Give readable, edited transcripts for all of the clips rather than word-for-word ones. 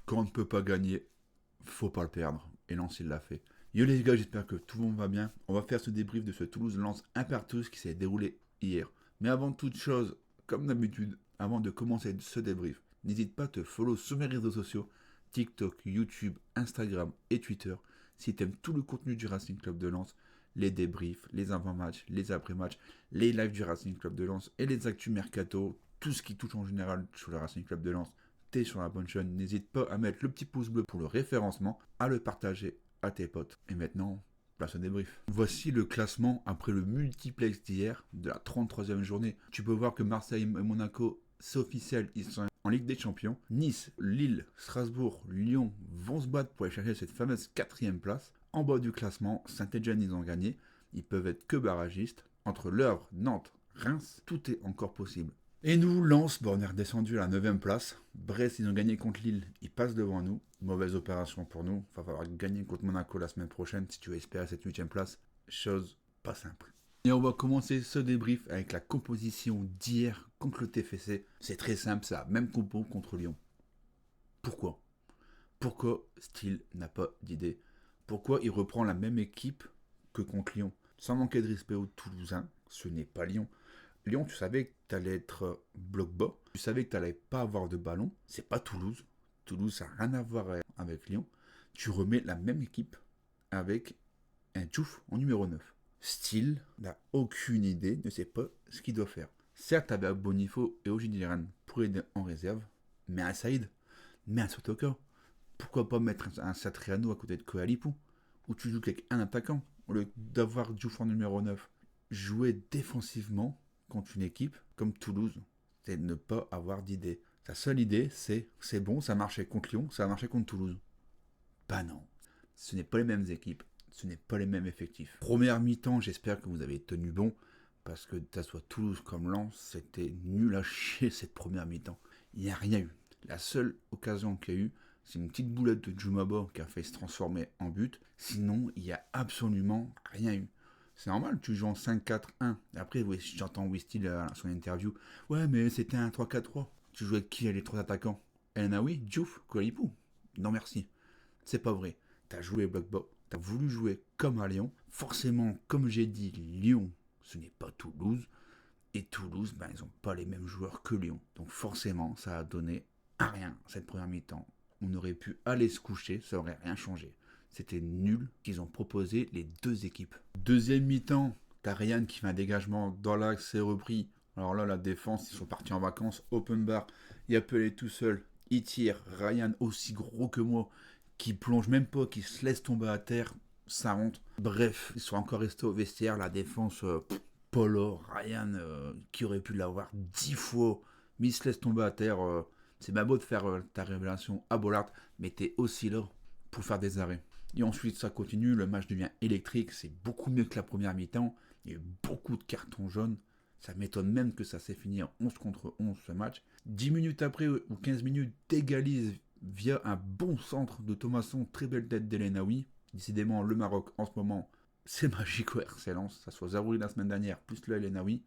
Quand on ne peut pas gagner, faut pas le perdre. Et Lens, il l'a fait. Yo les gars, j'espère que tout le monde va bien. On va faire ce débrief de ce Toulouse-Lens 1 partout qui s'est déroulé hier. Mais avant toute chose, comme d'habitude, avant de commencer ce débrief, n'hésite pas à te follow sur mes réseaux sociaux, TikTok, YouTube, Instagram et Twitter. Si tu aimes tout le contenu du Racing Club de Lens, les débriefs, les avant-matchs, les après-matchs, les lives du Racing Club de Lens et les actus mercato, tout ce qui touche en général sur le Racing Club de Lens, t'es sur la bonne chaîne. N'hésite pas à mettre le petit pouce bleu pour le référencement, à le partager à tes potes. Et maintenant, place au débrief. Voici le classement après le multiplex d'hier, de la 33e journée. Tu peux voir que Marseille et Monaco, c'est officiel, ils sont en Ligue des Champions. Nice, Lille, Strasbourg, Lyon vont se battre pour aller chercher cette fameuse 4e place. En bas du classement, Saint-Etienne, ils ont gagné. Ils peuvent être que barragistes. Entre l'Eure, Nantes, Reims, tout est encore possible. Et nous, Lens, on est redescendu à la 9e place. Brest, ils ont gagné contre Lille, ils passent devant nous. Mauvaise opération pour nous. Il va falloir gagner contre Monaco la semaine prochaine si tu veux espérer cette 8e place. Chose pas simple. Et on va commencer ce débrief avec la composition d'hier contre le TFC. C'est très simple, c'est la même compo contre Lyon. Pourquoi Steele n'a pas d'idée? Pourquoi il reprend la même équipe que contre Lyon? Sans manquer de respect aux Toulousains, ce n'est pas Lyon. Lyon, tu savais que tu allais être bloc bas, tu savais que tu n'allais pas avoir de ballon, c'est pas Toulouse. Toulouse, ça n'a rien à voir avec Lyon. Tu remets la même équipe avec un Diouf en numéro 9. Steele n'a aucune idée, ne sait pas ce qu'il doit faire. Certes, tu avais Bonifo et Ogidiran pour aider en réserve, mais un Saïd, mais un Sotoka. Pourquoi pas mettre un Satriano à côté de Koalipou, où tu joues avec un attaquant, au lieu d'avoir Diouf en numéro 9. Jouer défensivement contre une équipe comme Toulouse, c'est ne pas avoir d'idée. Sa seule idée, c'est bon, ça marchait contre Lyon, ça a marché contre Toulouse. Bah non, ce n'est pas les mêmes équipes, ce n'est pas les mêmes effectifs. Première mi-temps, j'espère que vous avez tenu bon, parce que que ça soit Toulouse comme Lens, c'était nul à chier cette première mi-temps. Il n'y a rien eu. La seule occasion qu'il y a eu, c'est une petite boulette de Djoumaba qui a fait se transformer en but. Sinon, il n'y a absolument rien eu. C'est normal, tu joues en 5-4-1. Et après, oui, j'entends Wistil à son interview. Ouais, mais c'était un 3-4-3. Tu jouais avec qui les 3 attaquants? El Naoui, Diouf, Kolipou. Non merci. C'est pas vrai. T'as joué bloc bas. T'as voulu jouer comme à Lyon. Forcément, comme j'ai dit, Lyon, ce n'est pas Toulouse. Et Toulouse, ben, ils n'ont pas les mêmes joueurs que Lyon. Donc forcément, ça a donné à rien cette première mi-temps. On aurait pu aller se coucher, ça aurait rien changé. C'était nul qu'ils ont proposé les deux équipes. Deuxième mi-temps, t'as Ryan qui fait un dégagement dans l'axe, c'est repris. Alors là, la défense, ils sont partis en vacances, open bar, il appelé tout seul, il tire, Ryan aussi gros que moi, qui plonge même pas, qui se laisse tomber à terre, ça rentre. Bref, ils sont encore restés au vestiaire, la défense, Polo, Ryan, qui aurait pu l'avoir 10 fois, mais il se laisse tomber à terre. C'est bien beau de faire ta révélation à Bollard, mais t'es aussi là pour faire des arrêts. Et ensuite, ça continue, le match devient électrique, c'est beaucoup mieux que la première mi-temps. Il y a eu beaucoup de cartons jaunes. Ça m'étonne même que ça s'est fini en 11 contre 11 ce match. 10 minutes après, ou 15 minutes, d'égalise via un bon centre de Thomasson, très belle tête d'Elenaoui. Décidément, le Maroc, en ce moment, c'est magique au excellence. Ça soit Zarouri la semaine dernière, plus le Elenaoui.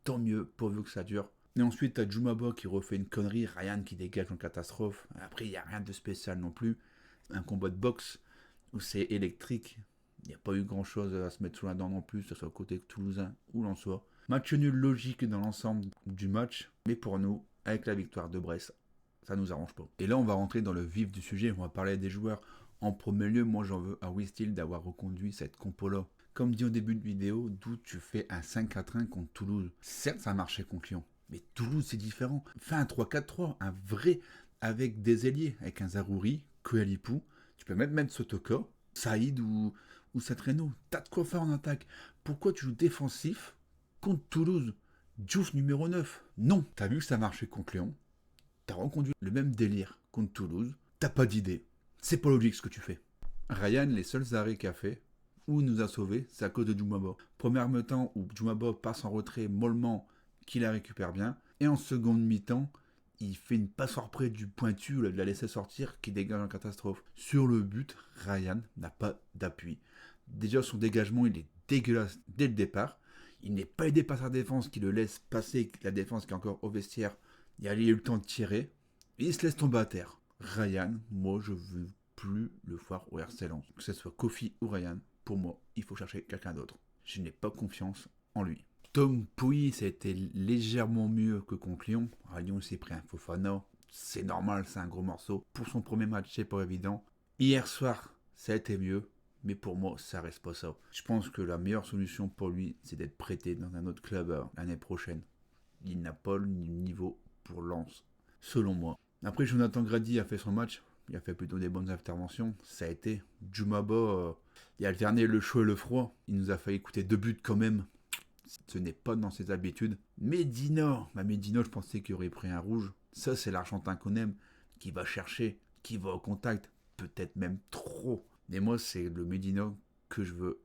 Tant mieux, pourvu que ça dure. Et ensuite, t'as Djoumaba qui refait une connerie, Ryan qui dégage en catastrophe. Après, il n'y a rien de spécial non plus. Un combat de boxe où c'est électrique. Il n'y a pas eu grand chose à se mettre sous la dent non plus, que ce soit côté toulousain ou lensois. Match nul logique dans l'ensemble du match, mais pour nous, avec la victoire de Brest, ça nous arrange pas. Et là, on va rentrer dans le vif du sujet, on va parler des joueurs. En premier lieu, moi j'en veux à Wistil d'avoir reconduit cette compo-là. Comme dit au début de vidéo, d'où tu fais un 5-4-1 contre Toulouse. Certes, ça marchait contre Lyon, mais Toulouse c'est différent. Fais un 3-4-3, un vrai, avec des ailiers, avec un Zarouri, Koalipou. Tu peux même mettre Sotoka, Saïd ou Satreno. T'as de quoi faire en attaque. Pourquoi tu joues défensif contre Toulouse? Diouf numéro 9. Non. T'as vu que ça marchait contre Lyon. T'as reconduit le même délire contre Toulouse. T'as pas d'idée. C'est pas logique ce que tu fais. Ryan, les seuls arrêts qu'il a fait, où il nous a sauvés, c'est à cause de Djoumaba. Première mi-temps où Djoumaba passe en retrait mollement, qu'il la récupère bien. Et en seconde mi-temps, il fait une passe hors près du pointu, de la laisser sortir, qui dégage en catastrophe. Sur le but, Ryan n'a pas d'appui. Déjà, son dégagement, il est dégueulasse dès le départ. Il n'est pas aidé par sa défense qui le laisse passer, la défense qui est encore au vestiaire. Il a eu le temps de tirer. Et il se laisse tomber à terre. Ryan, moi, je veux plus le voir au RC Lens. Que ce soit Kofi ou Ryan, pour moi, il faut chercher quelqu'un d'autre. Je n'ai pas confiance en lui. Tom Pouilly, ça a été légèrement mieux que contre Lyon. À Lyon, il s'est pris un Fofana. C'est normal, c'est un gros morceau. Pour son premier match, c'est pas évident. Hier soir, ça a été mieux. Mais pour moi, ça reste pas ça. Je pense que la meilleure solution pour lui, c'est d'être prêté dans un autre club l'année prochaine. Il n'a pas le niveau pour Lens, selon moi. Après, Jonathan Grady a fait son match. Il a fait plutôt des bonnes interventions. Ça a été. Djoumaba, il a alterné le chaud et le froid. Il nous a fait écouter 2 buts quand même. Ce n'est pas dans ses habitudes. Medina, Medina, je pensais qu'il aurait pris un rouge. Ça, c'est l'Argentin qu'on aime, qui va chercher, qui va au contact, peut-être même trop. Mais moi, c'est le Medina que je veux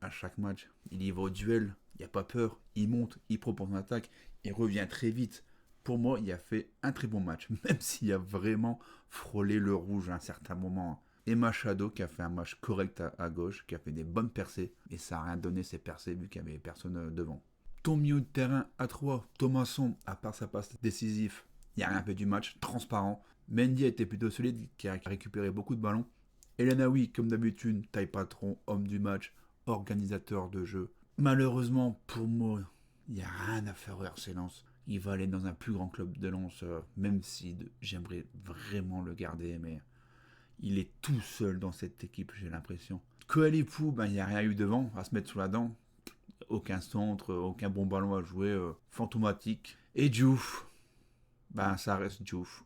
à chaque match. Il y va au duel, il n'y a pas peur, il monte, il propose une attaque, il revient très vite. Pour moi, il a fait un très bon match, même s'il a vraiment frôlé le rouge à un certain moment. Et Machado qui a fait un match correct à gauche, qui a fait des bonnes percées, et ça n'a rien donné ces percées vu qu'il n'y avait personne devant. Ton milieu de terrain à 3, Thomasson, à part sa passe décisive, il n'y a rien fait du match, transparent. Mendy a été plutôt solide, qui a récupéré beaucoup de ballons. Elanaoui, comme d'habitude, taille patron, homme du match, organisateur de jeu. Malheureusement, pour moi, il n'y a rien à faire au RC Lens. Il va aller dans un plus grand club de Lens, même si j'aimerais vraiment le garder, mais il est tout seul dans cette équipe, j'ai l'impression. Koalipou, il n'y a rien eu devant à se mettre sous la dent. Aucun centre, aucun bon ballon à jouer, fantomatique. Et Diouf, ça reste Diouf.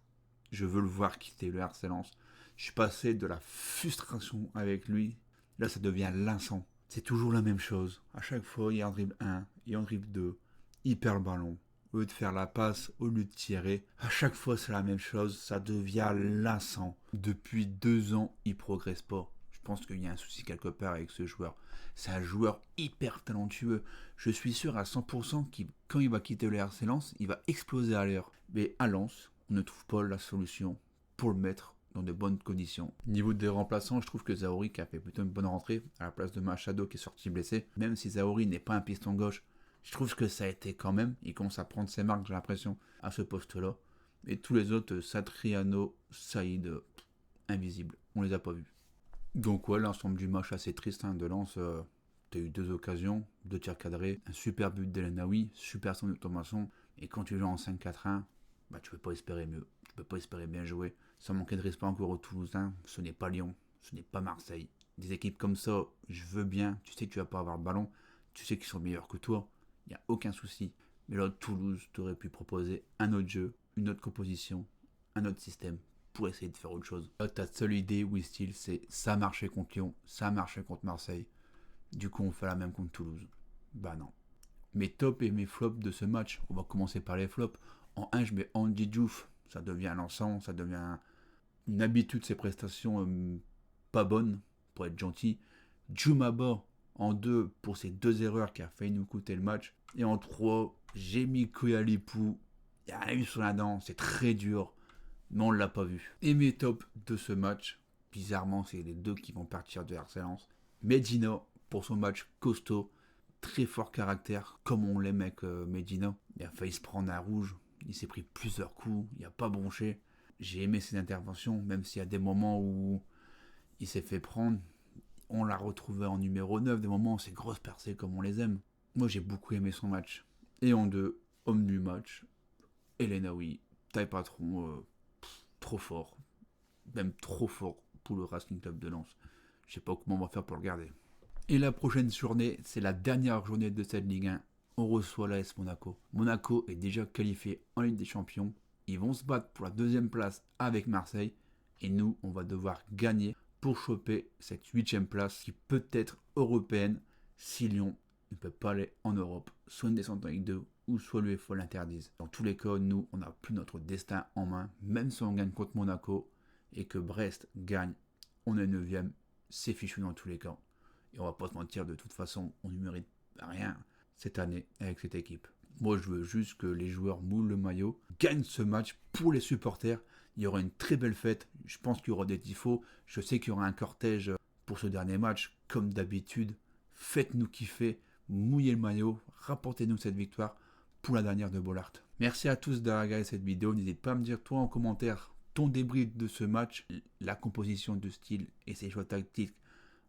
Je veux le voir quitter le RC Lens. Je suis passé de la frustration avec lui. Là, ça devient lassant. C'est toujours la même chose. À chaque fois, il en dribble 1, il en dribble 2. Il perd le ballon. Au lieu de faire la passe, au lieu de tirer, à chaque fois, c'est la même chose. Ça devient lassant. Depuis 2 ans, il progresse pas. Je pense qu'il y a un souci quelque part avec ce joueur. C'est un joueur hyper talentueux. Je suis sûr à 100% qu'il, quand il va quitter le RC Lens, il va exploser à l'air. Mais à Lens, on ne trouve pas la solution pour le mettre dans de bonnes conditions. Niveau des remplaçants, je trouve que Zahouri qui a fait plutôt une bonne rentrée à la place de Machado qui est sorti blessé. Même si Zahouri n'est pas un piston gauche, je trouve que ça a été quand même. Il commence à prendre ses marques, j'ai l'impression, à ce poste-là. Et tous les autres, Satriano, Saïd, invisibles. On les a pas vus. Donc ouais, l'ensemble du match assez triste de Lens. T'as eu 2 occasions, 2 tirs cadrés, un super but d'Elanaoui, super son de Thomasson. Et quand tu joues en 5-4-1, tu peux pas espérer mieux. Tu peux pas espérer bien jouer. Sans manquer de respect encore aux Toulousains, ce n'est pas Lyon, ce n'est pas Marseille. Des équipes comme ça, je veux bien, tu sais que tu vas pas avoir le ballon, tu sais qu'ils sont meilleurs que toi, il n'y a aucun souci. Mais là, Toulouse, t'aurais pu proposer un autre jeu, une autre composition, un autre système pour essayer de faire autre chose. Là, ta seule idée, Wistil, c'est ça marchait contre Lyon, ça marchait contre Marseille. Du coup, on fait la même contre Toulouse. Non. Mes tops et mes flops de ce match, on va commencer par les flops. En 1, je mets Andy Diouf, ça devient l'encens, ça devient une habitude, ses prestations pas bonnes, pour être gentil. Djoumaba en 2 pour ses 2 erreurs qui a failli nous coûter le match. Et en 3, j'ai mis Koyalipou. Il n'y a rien eu sur la dent, c'est très dur, mais on ne l'a pas vu. Et mes tops de ce match, bizarrement, c'est les 2 qui vont partir de RC Lens. Medina pour son match costaud, très fort caractère, comme on l'aime avec Medina. Il a failli se prendre un rouge, il s'est pris plusieurs coups, il n'a pas bronché. J'ai aimé ses interventions, même s'il y a des moments où il s'est fait prendre. On l'a retrouvé en numéro 9, des moments où c'est grosses percées comme on les aime. Moi, j'ai beaucoup aimé son match. Et en 2, homme du match, Elanaoui, taille patron, trop fort. Même trop fort pour le Racing Club de Lens. Je sais pas comment on va faire pour le garder. Et la prochaine journée, c'est la dernière journée de cette Ligue 1. On reçoit l'AS Monaco. Monaco est déjà qualifié en Ligue des Champions. Ils vont se battre pour la 2e place avec Marseille. Et nous, on va devoir gagner pour choper cette 8e place qui peut être européenne si Lyon ne peut pas aller en Europe. Soit une descente en Ligue 2 ou soit l'UEFA l'interdise. Dans tous les cas, nous, on n'a plus notre destin en main. Même si on gagne contre Monaco et que Brest gagne, on est 9e. C'est fichu dans tous les cas. Et on va pas se mentir, de toute façon, on ne mérite rien cette année avec cette équipe. Moi, je veux juste que les joueurs moulent le maillot, gagnent ce match pour les supporters. Il y aura une très belle fête. Je pense qu'il y aura des tifos. Je sais qu'il y aura un cortège pour ce dernier match, comme d'habitude. Faites-nous kiffer, mouillez le maillot, rapportez-nous cette victoire pour la dernière de Bollaert. Merci à tous d'avoir regardé cette vidéo. N'hésite pas à me dire toi en commentaire ton débrief de ce match, la composition de style et ses choix tactiques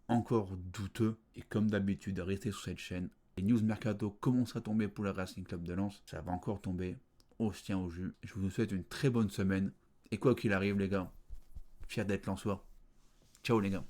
encore douteux. Et comme d'habitude, restez sur cette chaîne. Les news mercato commencent à tomber pour le Racing Club de Lens. Ça va encore tomber. On se tient au jus. Je vous souhaite une très bonne semaine. Et quoi qu'il arrive, les gars, fier d'être lensois. Ciao les gars.